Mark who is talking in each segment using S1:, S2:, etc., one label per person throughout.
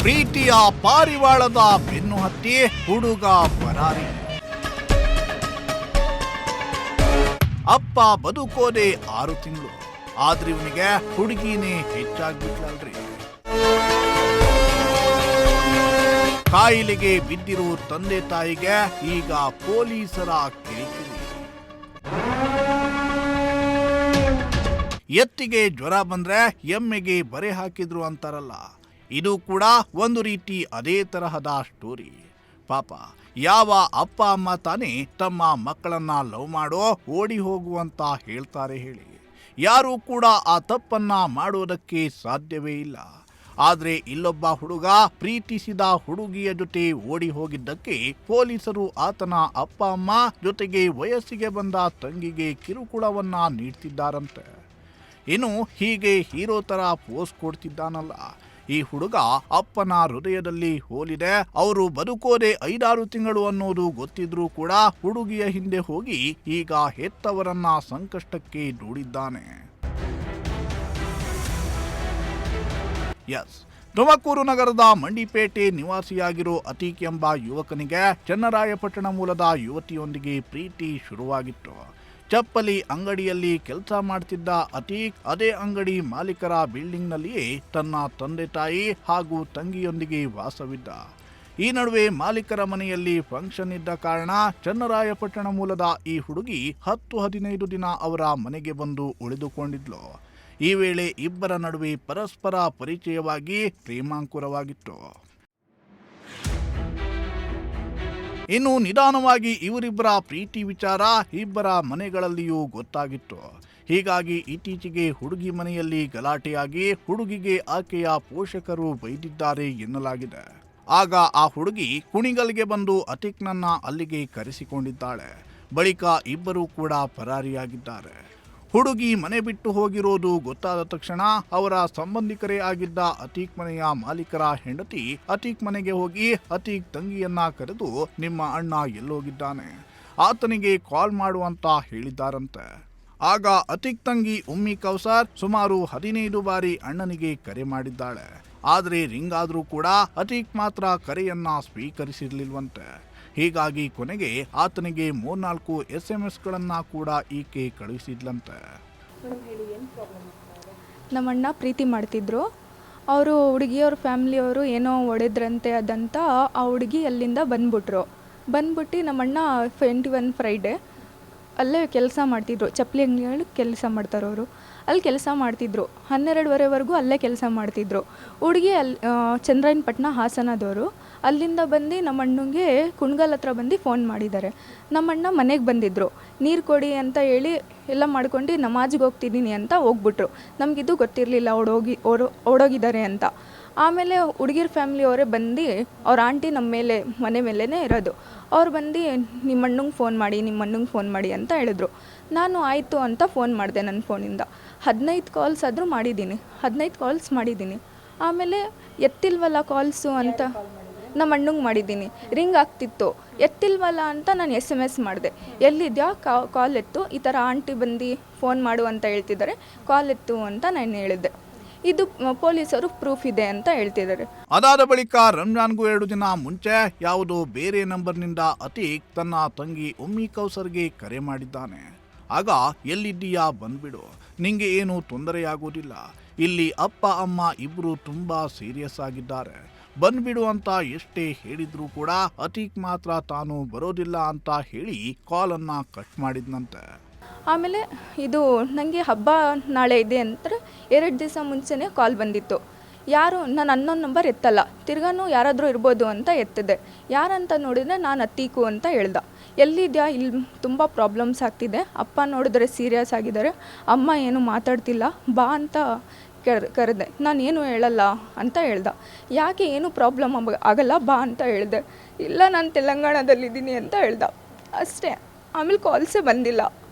S1: ಪ್ರೀತಿಯ ಪಾರಿವಾಳದ ಬೆನ್ನು ಹತ್ತಿ ಹುಡುಗ ಪರಾರಿ. ಅಪ್ಪ ಬದುಕೋದೆ 6 ತಿಂಗಳು, ಆದ್ರೆ ಇವನಿಗೆ ಹುಡುಗಿನೇ ಹೆಚ್ಚಾಗ್ಬಿಟ್ಲಲ್ರಿ. ಕಾಯಿಲೆಗೆ ಬಿದ್ದಿರೋ ತಂದೆ ತಾಯಿಗೆ ಈಗ ಪೊಲೀಸರ ಕಿರಿಕಿರಿ. ಎತ್ತಿಗೆ ಜ್ವರ ಬಂದ್ರೆ ಎಮ್ಮೆಗೆ ಬರೆ ಹಾಕಿದ್ರು ಅಂತಾರಲ್ಲ, ಇದು ಕೂಡ ಒಂದು ರೀತಿ ಅದೇ ತರಹದ ಸ್ಟೋರಿ. ಪಾಪ ಯಾವ ಅಪ್ಪ ಅಮ್ಮ ತಾನೇ ತಮ್ಮ ಮಕ್ಕಳನ್ನ ಲವ್ ಮಾಡೋ ಓಡಿ ಹೋಗುವಂತ ಹೇಳ್ತಾರೆ ಹೇಳಿ? ಯಾರೂ ಕೂಡ ಆ ತಪ್ಪನ್ನ ಮಾಡೋದಕ್ಕೆ ಸಾಧ್ಯವೇ ಇಲ್ಲ. ಆದ್ರೆ ಇಲ್ಲೊಬ್ಬ ಹುಡುಗ ಪ್ರೀತಿಸಿದ ಹುಡುಗಿಯ ಜೊತೆ ಓಡಿ ಹೋಗಿದ್ದಕ್ಕೆ ಪೊಲೀಸರು ಆತನ ಅಪ್ಪ ಅಮ್ಮ ಜೊತೆಗೆ ವಯಸ್ಸಿಗೆ ಬಂದ ತಂಗಿಗೆ ಕಿರುಕುಳವನ್ನ ನೀಡ್ತಿದ್ದಾರಂತೆ. ಇನ್ನು ಹೀಗೆ ಹೀರೋ ತರ ಪೋಸ್ಟ್ ಕೊಡ್ತಿದ್ದಾನಲ್ಲ ಈ ಹುಡುಗ, ಅಪ್ಪನ ಹೃದಯದಲ್ಲಿ ಹೋಲಿದೆ. ಅವರು ಬದುಕೋದೆ 5-6 ತಿಂಗಳು ಅನ್ನೋದು ಗೊತ್ತಿದ್ರೂ ಕೂಡ ಹುಡುಗಿಯ ಹಿಂದೆ ಹೋಗಿ ಈಗ ಹೆತ್ತವರನ್ನ ಸಂಕಷ್ಟಕ್ಕೆ ದೂಡಿದ್ದಾನೆ. ಎಸ್, ತುಮಕೂರು ನಗರದ ಮಂಡಿಪೇಟೆ ನಿವಾಸಿಯಾಗಿರೋ ಅತೀಕ್ ಎಂಬ ಯುವಕನಿಗೆ ಚನ್ನರಾಯಪಟ್ಟಣ ಮೂಲದ ಯುವತಿಯೊಂದಿಗೆ ಪ್ರೀತಿ ಶುರುವಾಗಿತ್ತು. ಚಪ್ಪಲಿ ಅಂಗಡಿಯಲ್ಲಿ ಕೆಲಸ ಮಾಡ್ತಿದ್ದ ಅತೀಕ್ ಅದೇ ಅಂಗಡಿ ಮಾಲೀಕರ ಬಿಲ್ಡಿಂಗ್ನಲ್ಲಿಯೇ ತನ್ನ ತಂದೆ ತಾಯಿ ಹಾಗೂ ತಂಗಿಯೊಂದಿಗೆ ವಾಸವಿದ್ದ. ಈ ನಡುವೆ ಮಾಲೀಕರ ಮನೆಯಲ್ಲಿ ಫಂಕ್ಷನ್ ಇದ್ದ ಕಾರಣ ಚನ್ನರಾಯಪಟ್ಟಣ ಮೂಲದ ಈ ಹುಡುಗಿ 10-15 ದಿನ ಅವರ ಮನೆಗೆ ಬಂದು ಉಳಿದುಕೊಂಡಿದ್ಲು. ಈ ವೇಳೆ ಇಬ್ಬರ ನಡುವೆ ಪರಸ್ಪರ ಪರಿಚಯವಾಗಿ ಪ್ರೇಮಾಂಕುರವಾಗಿತ್ತು. ಇನ್ನು ನಿಧಾನವಾಗಿ ಇವರಿಬ್ಬರ ಪ್ರೀತಿ ವಿಚಾರ ಇಬ್ಬರ ಮನೆಗಳಲ್ಲಿಯೂ ಗೊತ್ತಾಗಿತ್ತು. ಹೀಗಾಗಿ ಇತ್ತೀಚೆಗೆ ಹುಡುಗಿ ಮನೆಯಲ್ಲಿ ಗಲಾಟೆಯಾಗಿ ಹುಡುಗಿಗೆ ಆಕೆಯ ಪೋಷಕರು ಬೈದಿದ್ದಾರೆ ಎನ್ನಲಾಗಿದೆ. ಆಗ ಆ ಹುಡುಗಿ ಕುಣಿಗಲ್ಗೆ ಬಂದು ಅತೀಕ್ನನ್ನ ಅಲ್ಲಿಗೆ ಕರೆಸಿಕೊಂಡಿದ್ದಾಳೆ. ಬಳಿಕ ಇಬ್ಬರೂ ಕೂಡ ಪರಾರಿಯಾಗಿದ್ದಾರೆ. ಹುಡುಗಿ ಮನೆ ಬಿಟ್ಟು ಹೋಗಿರೋದು ಗೊತ್ತಾದ ತಕ್ಷಣ ಅವರ ಸಂಬಂಧಿಕರೇ ಆಗಿದ್ದ ಅತೀಕ್ ಮನೆಯ ಮಾಲೀಕರ ಹೆಂಡತಿ ಅತೀಕ್ ಮನೆಗೆ ಹೋಗಿ ಅತೀಕ್ ತಂಗಿಯನ್ನ ಕರೆದು, ನಿಮ್ಮ ಅಣ್ಣ ಎಲ್ಲೋಗಿದ್ದಾನೆ, ಆತನಿಗೆ ಕಾಲ್ ಮಾಡುವಂತ ಹೇಳಿದ್ದಾರಂತೆ. ಆಗ ಅತೀಕ್ ತಂಗಿ ಉಮ್ಮಿ ಕೌಸರ್ ಸುಮಾರು 15 ಬಾರಿ ಅಣ್ಣನಿಗೆ ಕರೆ ಮಾಡಿದ್ದಾಳೆ. ಆದ್ರೆ ರಿಂಗ್ ಆದ್ರೂ ಕೂಡ ಅತೀಕ್ ಮಾತ್ರ ಕರೆಯನ್ನ ಸ್ವೀಕರಿಸಿರ್ಲಿಲ್ವಂತೆ. ಹೀಗಾಗಿ ಕೊನೆಗೆ ಆತನಿಗೆ 3-4 SMS ಕೂಡ ಈಕೆ ಕಳುಹಿಸಿದ್ಲಂತೆ.
S2: ನಮ್ಮಣ್ಣ ಪ್ರೀತಿ ಮಾಡ್ತಿದ್ರು. ಅವರು ಹುಡುಗಿಯವ್ರ ಫ್ಯಾಮಿಲಿಯವರು ಏನೋ ಹೊಡೆದ್ರಂತೆ ಅದಂತ ಆ ಹುಡುಗಿ ಅಲ್ಲಿಂದ ಬಂದ್ಬಿಟ್ಟು ನಮ್ಮಣ್ಣ 21 ಫ್ರೈಡೇ ಅಲ್ಲೇ ಕೆಲಸ ಮಾಡ್ತಿದ್ರು. ಚಪ್ಪಲಿ ಅಂಗಡಿಯಲ್ಲಿ ಕೆಲಸ ಮಾಡ್ತಾರೆ ಅವರು. ಅಲ್ಲಿ ಕೆಲಸ ಮಾಡ್ತಿದ್ರು. 12:30ವರೆಗೂ ಅಲ್ಲೇ ಕೆಲಸ ಮಾಡ್ತಿದ್ರು. ಹುಡುಗಿ ಅಲ್ಲಿ ಚಂದ್ರಾಯಪಟ್ಟಣ ಹಾಸನದವರು. ಅಲ್ಲಿಂದ ಬಂದು ನಮ್ಮ ಅಣ್ಣಂಗೆ ಕುಣ್ಗಲ್ ಹತ್ರ ಬಂದು ಫೋನ್ ಮಾಡಿದ್ದಾರೆ. ನಮ್ಮಣ್ಣ ಮನೆಗೆ ಬಂದಿದ್ದರು. ನೀರು ಕೊಡಿ ಅಂತ ಹೇಳಿ ಎಲ್ಲ ಮಾಡ್ಕೊಂಡು ನಮಾಜ್ಗೆ ಹೋಗ್ತಿದ್ದೀನಿ ಅಂತ ಹೋಗ್ಬಿಟ್ರು. ನಮಗಿದು ಗೊತ್ತಿರಲಿಲ್ಲ ಓಡೋಗಿದ್ದಾರೆ ಅಂತ. ಆಮೇಲೆ ಹುಡುಗಿರ ಫ್ಯಾಮಿಲಿಯವರೇ ಬಂದು ಅವ್ರ ಆಂಟಿ ನಮ್ಮ ಮೇಲೆ ಮನೆ ಮೇಲೇ ಇರೋದು. ಅವ್ರು ಬಂದು ನಿಮ್ಮ ಅಣ್ಣಂಗೆ ಫೋನ್ ಮಾಡಿ ಅಂತ ಹೇಳಿದ್ರು. ನಾನು ಆಯಿತು ಅಂತ ಫೋನ್ ಮಾಡಿದೆ. ನನ್ನ ಫೋನಿಂದ 15 ಕಾಲ್ಸ್ ಆದರೂ ಮಾಡಿದ್ದೀನಿ. 15 ಕಾಲ್ಸ್ ಮಾಡಿದ್ದೀನಿ. ಆಮೇಲೆ ಎತ್ತಿಲ್ವಲ್ಲ ಕಾಲ್ಸು ಅಂತ ನಮ್ಮ ಅಣ್ಣಂಗೆ ಮಾಡಿದ್ದೀನಿ. ರಿಂಗ್ ಆಗ್ತಿತ್ತು, ಎತ್ತಿಲ್ವಲ್ಲ ಅಂತ ನಾನು SMS ಮಾಡಿದೆ. ಎಲ್ಲಿದ್ಯಾ, ಕಾಲ್ ಎತ್ತು, ಈ ಥರ ಆಂಟಿ ಬಂದು ಫೋನ್ ಮಾಡು ಅಂತ ಹೇಳ್ತಿದ್ದಾರೆ, ಕಾಲ್ ಎತ್ತು ಅಂತ ನಾನು ಹೇಳಿದ್ದೆ. ಇದು ಪೊಲೀಸರು ಪ್ರೂಫ್ ಇದೆ ಅಂತ ಹೇಳ್ತಿದ್ದಾರೆ.
S1: ಅದಾದ ಬಳಿಕ ರಂಜಾನ್ಗೂ 2 ದಿನ ಮುಂಚೆ ಯಾವುದೋ ಬೇರೆ ನಂಬರ್ನಿಂದ ಅತೀಕ್ ತನ್ನ ತಂಗಿ ಉಮ್ಮಿ ಕೌಸರ್ಗೆ ಕರೆ ಮಾಡಿದ್ದಾನೆ. ಆಗ ಎಲ್ಲಿದ್ದೀಯಾ, ಬಂದ್ಬಿಡು, ನಿಂಗೆ ಏನು ತೊಂದರೆಯಾಗೋದಿಲ್ಲ, ಇಲ್ಲಿ ಅಪ್ಪ ಅಮ್ಮ ಇಬ್ರು ತುಂಬಾ ಸೀರಿಯಸ್ ಆಗಿದ್ದಾರೆ, ಬಂದ್ಬಿಡು ಅಂತ ಎಷ್ಟೇ ಹೇಳಿದ್ರು ಕೂಡ ಅತೀಕ್ ಮಾತ್ರ ತಾನು ಬರೋದಿಲ್ಲ ಅಂತ ಹೇಳಿ ಕಾಲನ್ನ ಕಟ್ ಮಾಡಿದ್ನಂತೆ.
S2: ಆಮೇಲೆ ಇದು ನನಗೆ ಹಬ್ಬ ನಾಳೆ ಇದೆ ಅಂತ 2 ದಿವಸ ಮುಂಚೆನೇ ಕಾಲ್ ಬಂದಿತ್ತು. ಯಾರು, ನಾನು ಅನ್ನೋ ನಂಬರ್ ಎತ್ತಲ್ಲ, ತಿರ್ಗಾನು ಯಾರಾದರೂ ಇರ್ಬೋದು ಅಂತ ಎತ್ತಿದೆ. ಯಾರಂತ ನೋಡಿದರೆ ನಾನು ಅತೀಕು ಅಂತ ಹೇಳ್ದ. ಎಲ್ಲಿದ್ಯಾ, ಇಲ್ಲಿ ತುಂಬ ಪ್ರಾಬ್ಲಮ್ಸ್ ಆಗ್ತಿದೆ, ಅಪ್ಪ ನೋಡಿದ್ರೆ ಸೀರಿಯಸ್ ಆಗಿದ್ದಾರೆ, ಅಮ್ಮ ಏನು ಮಾತಾಡ್ತಿಲ್ಲ, ಬಾ ಅಂತ ಕರೆದೆ. ನಾನೇನು ಹೇಳಲ್ಲ ಅಂತ ಹೇಳ್ದ. ಯಾಕೆ, ಏನು ಪ್ರಾಬ್ಲಮ್ ಆಗಲ್ಲ, ಬಾ ಅಂತ ಹೇಳಿದೆ. ಇಲ್ಲ, ನಾನು ತೆಲಂಗಾಣದಲ್ಲಿದ್ದೀನಿ ಅಂತ ಹೇಳ್ದ. ಅಷ್ಟೇ. ಆಮೇಲೆ ಕಾಲ್ಸೇ ಬಂದಿಲ್ಲ.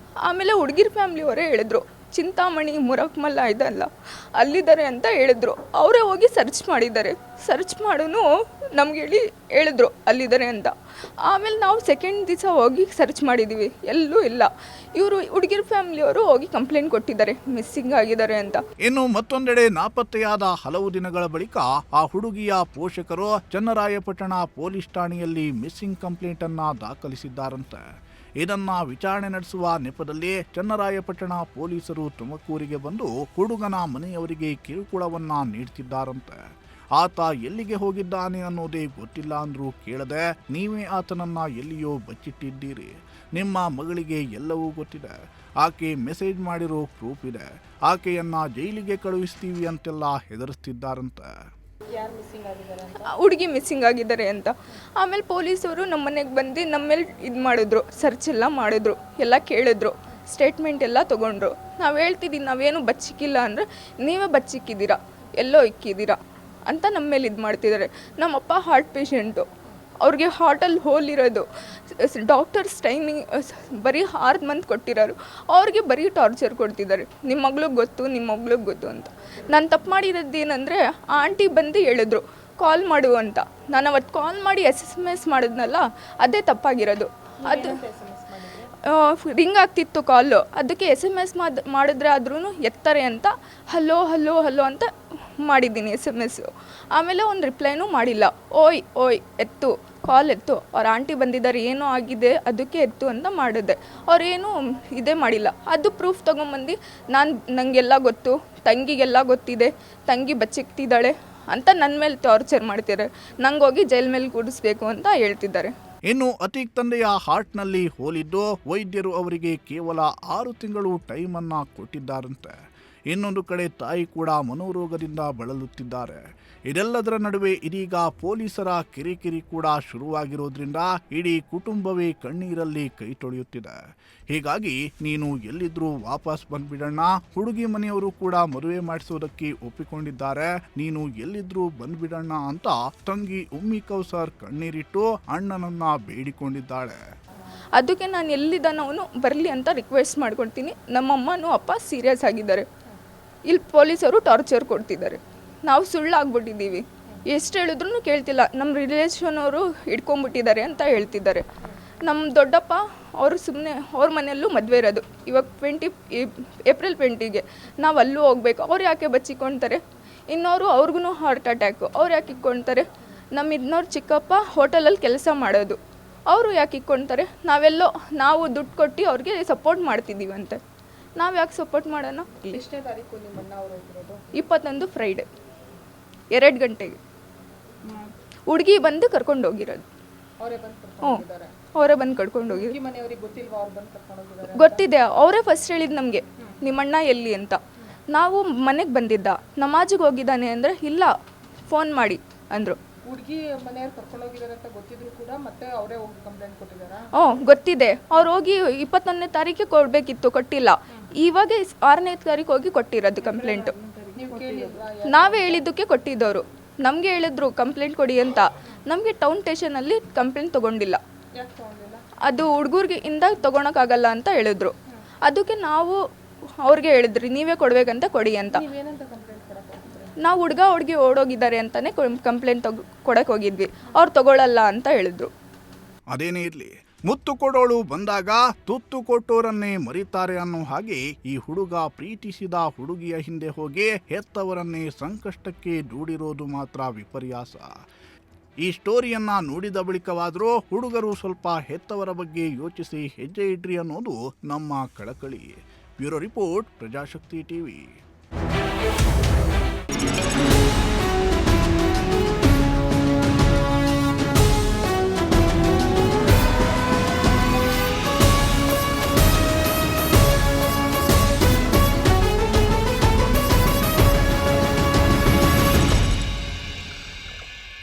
S2: ಆಮೇಲೆ ಹುಡುಗಿರ ಫ್ಯಾಮ್ಲಿಯವರೇ ಹೇಳಿದ್ರು, ಚಿಂತಾಮಣಿ ಮುರಕ್ಮಲ್ಲ ಇದಲ್ಲ ಅಲ್ಲಿದ್ದಾರೆ ಅಂತ ಹೇಳಿದ್ರು. ಅವರೇ ಹೋಗಿ ಸರ್ಚ್ ಮಾಡಿದ್ದಾರೆ. ಸರ್ಚ್ ಮಾಡೋನು ನಮ್ಗೆ ಹೇಳಿದ್ರು ಅಲ್ಲಿದ್ದಾರೆ ಅಂತ. ಆಮೇಲೆ ನಾವು ಸೆಕೆಂಡ್ ದಿವಸ ಹೋಗಿ ಸರ್ಚ್ ಮಾಡಿದ್ದೀವಿ, ಎಲ್ಲೂ ಇಲ್ಲ. ಇವರು ಹುಡುಗಿರ ಫ್ಯಾಮಿಲಿಯವರು ಹೋಗಿ ಕಂಪ್ಲೇಂಟ್ ಕೊಟ್ಟಿದ್ದಾರೆ ಮಿಸ್ಸಿಂಗ್ ಆಗಿದ್ದಾರೆ ಅಂತ.
S1: ಇನ್ನು ಮತ್ತೊಂದೆಡೆ ನಾಪತ್ತೆಯಾದ ಹಲವು ದಿನಗಳ ಬಳಿಕ ಆ ಹುಡುಗಿಯ ಪೋಷಕರು ಚನ್ನರಾಯಪಟ್ಟಣ ಪೊಲೀಸ್ ಠಾಣೆಯಲ್ಲಿ ಮಿಸ್ಸಿಂಗ್ ಕಂಪ್ಲೇಂಟ್ ಅನ್ನ ದಾಖಲಿಸಿದ್ದಾರಂತೆ. ಇದನ್ನ ವಿಚಾರಣೆ ನಡೆಸುವ ನೆಪದಲ್ಲಿ ಚನ್ನರಾಯಪಟ್ಟಣ ಪೊಲೀಸರು ತುಮಕೂರಿಗೆ ಬಂದು ಹುಡುಗನ ಮನೆಯವರಿಗೆ ಕಿರುಕುಳವನ್ನ ನೀಡ್ತಿದ್ದಾರಂತೆ. ಆತ ಎಲ್ಲಿಗೆ ಹೋಗಿದ್ದಾನೆ ಅನ್ನೋದೇ ಗೊತ್ತಿಲ್ಲ ಅಂದ್ರೂ ಕೇಳದೆ ನೀವೇ ಆತನನ್ನ ಎಲ್ಲಿಯೋ ಬಚ್ಚಿಟ್ಟಿದ್ದೀರಿ, ನಿಮ್ಮ ಮಗಳಿಗೆ ಎಲ್ಲವೂ ಗೊತ್ತಿದೆ, ಆಕೆ ಮೆಸೇಜ್ ಮಾಡಿರೋ ಪ್ರೂಫ್ ಇದೆ, ಆಕೆಯನ್ನ ಜೈಲಿಗೆ ಕಳುಹಿಸ್ತೀವಿ ಅಂತೆಲ್ಲ ಹೆದರಿಸ್ತಿದ್ದಾರಂತೆ.
S2: ಹುಡುಗಿ ಮಿಸ್ಸಿಂಗ್ ಆಗಿದ್ದಾರೆ ಅಂತ. ಆಮೇಲೆ ಪೊಲೀಸವರು ನಮ್ಮ ಮನೆಗೆ ಬಂದು ನಮ್ಮ ಮೇಲೆ ಇದು ಮಾಡಿದ್ರು, ಸರ್ಚ್ ಎಲ್ಲ ಮಾಡಿದ್ರು, ಎಲ್ಲ ಕೇಳಿದ್ರು, ಸ್ಟೇಟ್ಮೆಂಟ್ ಎಲ್ಲ ತೊಗೊಂಡ್ರು. ನಾವು ಹೇಳ್ತಿದ್ದೀವಿ ನಾವೇನು ಬಚ್ಚಿಕ್ಕಿಲ್ಲ ಅಂದರೆ ನೀವೇ ಬಚ್ಚಿಕ್ಕಿದ್ದೀರಾ, ಎಲ್ಲೋ ಇಕ್ಕಿದ್ದೀರಾ ಅಂತ ನಮ್ಮ ಮೇಲೆ ಇದು ಮಾಡ್ತಿದ್ದಾರೆ. ನಮ್ಮಪ್ಪ ಹಾರ್ಟ್ ಪೇಷೆಂಟು, ಅವ್ರಿಗೆ ಹಾರ್ಟಲ್ಲಿ ಹೋಲ್ ಇರೋದು. ಡಾಕ್ಟರ್ಸ್ ಟೈಮಿಂಗ್ ಬರೀ 6 ಮಂತ್ ಕೊಟ್ಟಿರೋರು, ಅವ್ರಿಗೆ ಬರೀ ಟಾರ್ಚರ್ ಕೊಡ್ತಿದ್ದಾರೆ. ನಿಮ್ಮ ಮಗ್ಳಿಗೆ ಗೊತ್ತು, ನಿಮ್ಮ ಮಗ್ಳಿಗೆ ಗೊತ್ತು ಅಂತ. ನಾನು ತಪ್ಪು ಮಾಡಿರೋದು ಏನಂದರೆ ಆ ಆಂಟಿ ಬಂದು ಹೇಳಿದ್ರು ಕಾಲ್ ಮಾಡು ಅಂತ. ನಾನು ಅವತ್ತು ಕಾಲ್ ಮಾಡಿ SMS ಮಾಡಿದ್ನಲ್ಲ, ಅದೇ ತಪ್ಪಾಗಿರೋದು. ಅದು ರಿಂಗ್ ಆಗ್ತಿತ್ತು ಕಾಲು, ಅದಕ್ಕೆ SMS ಮಾಡಿದ್ರೆ ಆದ್ರೂ ಎತ್ತಾರೆ ಅಂತ ಹಲೋ ಹಲೋ ಹಲೋ ಅಂತ ಮಾಡಿದ್ದೀನಿ SMS. ಆಮೇಲೆ ಒಂದು ರಿಪ್ಲೈನೂ ಮಾಡಿಲ್ಲ. ಓಯ್ ಓಯ್ ಎತ್ತು, ಕಾಲ್ ಎತ್ತು, ಅವ್ರ ಆಂಟಿ ಬಂದಿದ್ದಾರೆ, ಏನೋ ಆಗಿದೆ ಅದಕ್ಕೆ ಎತ್ತು ಅಂತ ಮಾಡಿದೆ. ಅವ್ರೇನು ಇದೇ ಮಾಡಿಲ್ಲ. ಅದು ಪ್ರೂಫ್ ತೊಗೊಂಬಂದು ನನಗೆಲ್ಲ ಗೊತ್ತು, ತಂಗಿಗೆಲ್ಲ ಗೊತ್ತಿದೆ, ತಂಗಿ ಬಚ್ಚಿಕ್ತಿದ್ದಾಳೆ ಅಂತ ನನ್ನ ಮೇಲೆ ಟಾರ್ಚರ್ ಮಾಡ್ತಿದ್ದಾರೆ. ನಂಗೆ ಹೋಗಿ ಜೈಲ್ ಮೇಲೆ ಕೂಡಿಸ್ಬೇಕು ಅಂತ ಹೇಳ್ತಿದ್ದಾರೆ.
S1: ಇನ್ನು ಅತೀಕ್ ತಂದೆಯ ಹಾರ್ಟ್ನಲ್ಲಿ ಹೋಲಿದ್ದು ವೈದ್ಯರು ಅವರಿಗೆ ಕೇವಲ 6 ತಿಂಗಳು ಟೈಮ್ ಅನ್ನ ಕೊಟ್ಟಿದ್ದಾರಂತೆ. ಇನ್ನೊಂದು ಕಡೆ ತಾಯಿ ಕೂಡ ಮನೋರೋಗದಿಂದ ಬಳಲುತ್ತಿದ್ದಾರೆ. ಇದೆಲ್ಲದರ ನಡುವೆ ಇದೀಗ ಪೊಲೀಸರ ಕಿರಿಕಿರಿ ಕೂಡ ಶುರುವಾಗಿರೋದ್ರಿಂದ ಇಡೀ ಕುಟುಂಬವೇ ಕಣ್ಣೀರಲ್ಲಿ ಕೈ ತೊಳೆಯುತ್ತಿದೆ. ಹೀಗಾಗಿ ನೀನು ಎಲ್ಲಿದ್ರೂ ವಾಪಸ್ ಬಂದ್ಬಿಡಣ್ಣ, ಹುಡುಗಿ ಮನೆಯವರು ಕೂಡ ಮದುವೆ ಮಾಡಿಸೋದಕ್ಕೆ ಒಪ್ಪಿಕೊಂಡಿದ್ದಾರೆ, ನೀನು ಎಲ್ಲಿದ್ರೂ ಬಂದ್ಬಿಡಣ್ಣ ಅಂತ ತಂಗಿ ಉಮ್ಮಿ ಕೌಸರ್ ಕಣ್ಣೀರಿಟ್ಟು ಅಣ್ಣನನ್ನ ಬೇಡಿಕೊಂಡಿದ್ದಾಳೆ.
S2: ಅದಕ್ಕೆ ನಾನು ಎಲ್ಲಿದ್ದಾನವನು ಬರಲಿ ಅಂತ ರಿಕ್ವೆಸ್ಟ್ ಮಾಡ್ಕೊಳ್ತೀನಿ. ನಮ್ಮಮ್ಮನೂ ಅಪ್ಪ ಸೀರಿಯಸ್ ಆಗಿದ್ದಾರೆ, ಇಲ್ಲಿ ಪೊಲೀಸರು ಟಾರ್ಚರ್ ಕೊಡ್ತಿದ್ದಾರೆ. ನಾವು ಸುಳ್ಳಾಗ್ಬಿಟ್ಟಿದ್ದೀವಿ, ಎಷ್ಟು ಹೇಳಿದ್ರು ಕೇಳ್ತಿಲ್ಲ. ನಮ್ಮ ರಿಲೇಷನ್ ಅವರು ಹಿಡ್ಕೊಂಬಿಟ್ಟಿದ್ದಾರೆ ಅಂತ ಹೇಳ್ತಿದ್ದಾರೆ. ನಮ್ಮ ದೊಡ್ಡಪ್ಪ ಅವರು ಸುಮ್ಮನೆ ಅವ್ರ ಮನೆಯಲ್ಲೂ ಮದುವೆ ಇರೋದು ಇವಾಗ ಏಪ್ರಿಲ್ 20ಗೆ. ನಾವು ಅಲ್ಲೂ ಹೋಗ್ಬೇಕು. ಅವ್ರು ಯಾಕೆ ಬಚ್ಚಿಕೊಳ್ತಾರೆ? ಇನ್ನೋರು ಅವ್ರಿಗೂ ಹಾರ್ಟ್ ಅಟ್ಯಾಕು, ಅವ್ರು ಯಾಕೆ ಇಕ್ಕೊಳ್ತಾರೆ? ನಮ್ಮ ಇನ್ನೋರು ಚಿಕ್ಕಪ್ಪ ಹೋಟೆಲಲ್ಲಿ ಕೆಲಸ ಮಾಡೋದು, ಅವರು ಯಾಕೆ ಇಕ್ಕೊಳ್ತಾರೆ? ನಾವು ದುಡ್ಡು ಕೊಟ್ಟು ಅವ್ರಿಗೆ ಸಪೋರ್ಟ್ ಮಾಡ್ತಿದ್ದೀವಂತೆ. ನಾವು ಯಾಕೆ ಸಪೋರ್ಟ್ ಮಾಡೋಣ?
S3: ಎಷ್ಟನೇ ತಾರೀಕು ನಿಮ್ಮನ್ನ ಅವರು ಹೋಗಿರೋದು?
S2: 21 ಫ್ರೈಡೆ 2 ಗಂಟೆಗೆ ಹುಡುಗಿ ಬಂದು ಕರ್ಕೊಂಡು ಹೋಗಿರೋದು.
S3: ಅವರೇ ಬಂದು ಕರ್ಕೊಂಡು ಹೋಗಿದ್ದಾರೆ?
S2: ಅವರೇ ಬಂದು ಕರ್ಕೊಂಡು ಹೋಗಿದ್ರು.
S3: ಮನೆಯವರಿಗೆ ಗೊತ್ತಿಲ್ವಾ ಅವ್ರು ಬಂದು ಕರ್ಕೊಂಡು ಹೋಗಿದ್ದಾರೆ?
S2: ಗೊತ್ತಿದೆ, ಅವರೇ ಫಸ್ಟ್ ಹೇಳಿದ್ದು ನಮಗೆ ನಿಮ್ಮಣ್ಣ ಎಲ್ಲಿ ಅಂತ. ನಾವು ಮನೆಗೆ ಬಂದಿದ್ದ, ನಮಾಜಿಗೆ ಹೋಗಿದ್ದಾನೆ ಅಂದರೆ ಇಲ್ಲ ಫೋನ್ ಮಾಡಿ ಅಂದರು.
S3: ಹುಡುಗಿ ಮನೆಯವ್ರು ಕರ್ಕೊಂಡು ಹೋಗಿದ್ದಾರೆ ಅಂತ ಗೊತ್ತಿದ್ರು ಕೂಡ ಮತ್ತೆ ಅವರೇ ಹೋಗಿ ಕಂಪ್ಲೇಂಟ್ ಕೊಟ್ಟಿದ್ದಾರಾ?
S2: ಗೊತ್ತಿದೆ. ಅವ್ರು ಹೋಗಿ 21ನೇ ತಾರೀಕಿಗೆ ಕೊಡಬೇಕಿತ್ತು, ಕೊಟ್ಟಿಲ್ಲ. ಇವಾಗ 6ನೇ ತಾರೀಕು ಹೋಗಿ ಕೊಟ್ಟಿರೋದು ಕಂಪ್ಲೇಂಟು.
S3: ನೀವು ಕೇಳಿಲ್ವಾ?
S2: ನಾವೇ ಹೇಳಿದ್ದಕ್ಕೆ ಕೊಟ್ಟಿದ್ದವರು. ನಮಗೆ ಹೇಳಿದ್ರು ಕಂಪ್ಲೇಂಟ್ ಕೊಡಿ ಅಂತ. ನಮಗೆ ಟೌನ್ ಸ್ಟೇಷನಲ್ಲಿ ಕಂಪ್ಲೇಂಟ್ ತೊಗೊಂಡಿಲ್ಲ.
S3: ಯಾಕೆ ತಗೊಂಡಿಲ್ಲ?
S2: ಅದು ಹುಡುಗರಿಗೆ ಇಂದ ತೊಗೊಳಕ್ಕಾಗಲ್ಲ ಅಂತ ಹೇಳಿದ್ರು. ಅದಕ್ಕೆ ನಾವು ಅವ್ರಿಗೆ ಹೇಳಿದ್ರಿ ನೀವೇ ಕೊಡಬೇಕಂತ ಕೊಡಿ ಅಂತ.
S3: ನೀವೇನಂತ ಕಂಪ್ಲೇಂಟ್ ಕೊಡಕ್ಕೆ ಹೋಗಿದ್ರಿ?
S2: ನಾವು ಹುಡುಗಿ ಓಡೋಗಿದ್ದಾರೆ ಅಂತಲೇ ಕಂಪ್ಲೇಂಟ್ ಕೊಡಕ್ಕೆ ಹೋಗಿದ್ವಿ. ಅವ್ರು ತೊಗೊಳ್ಳಲ್ಲ ಅಂತ ಹೇಳಿದ್ರು.
S1: ಅದೇನೇ ಇರಲಿ, ಮುತ್ತು ಕೊಡೋಳು ಬಂದಾಗ ತುತ್ತು ಕೊಟ್ಟೋರನ್ನೇ ಮರಿತಾರೆ ಅನ್ನೋ ಹಾಗೆ ಈ ಹುಡುಗ ಪ್ರೀತಿಸಿದ ಹುಡುಗಿಯ ಹಿಂದೆ ಹೋಗಿ ಹೆತ್ತವರನ್ನೇ ಸಂಕಷ್ಟಕ್ಕೆ ದೂಡಿರೋದು ಮಾತ್ರ ವಿಪರ್ಯಾಸ. ಈ ಸ್ಟೋರಿಯನ್ನ ನೋಡಿದ ಬಳಿಕವಾದರೂ ಹುಡುಗರು ಸ್ವಲ್ಪ ಹೆತ್ತವರ ಬಗ್ಗೆ ಯೋಚಿಸಿ ಹೆಜ್ಜೆ ಇಡ್ರಿ ಅನ್ನೋದು ನಮ್ಮ ಕಳಕಳಿ. Bureau report, Prajashakti TV.